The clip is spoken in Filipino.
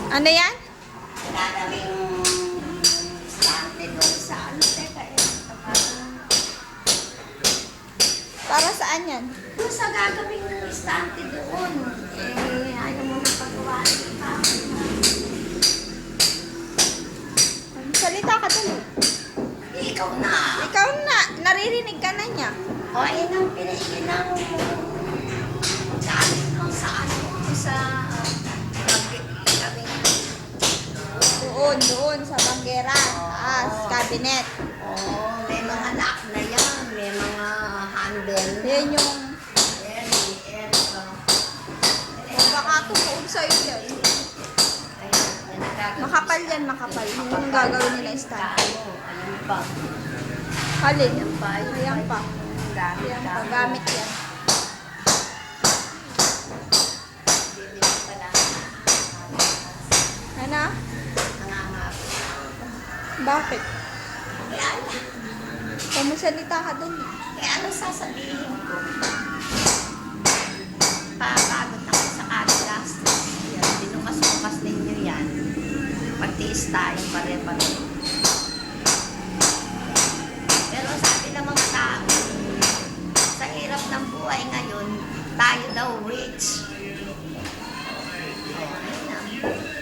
Ano yan? Gagawing stante doon sa ano. Teka, Para saan yan? doon sa gagawing stante doon. Ayaw mo na pagawa. Salita ka dun. Ikaw na. Ikaw na. Naririnig ka na niya. O, ayun ang pinigil ng gamit mo sa ano, sa gagawing. Doon sa banggera. Taas, cabinet. Oo, may mga lock na yan. May mga handle. Yan yung, Air. baka tumuog sa'yo yan. Ayan, yan ang gagawin. Makapal yan, makapal. Yun yung gagawin nila stand. Ano pa? Halin. Ayan pa. Ayan pa. Ayan pa. Gamit yan. Bibili pa lang. Ano? Nangangap. Bakit? Kaya Pumusalita ka dun. ano sasabihin ko? Papagod ako sa gastos. Yan, binukas-bukas ninyo yan. Magtiis tayo pare-pareho. Pero sabi ng mga tao, sa hirap ng buhay ngayon, tayo daw rich. Oh, ayun na.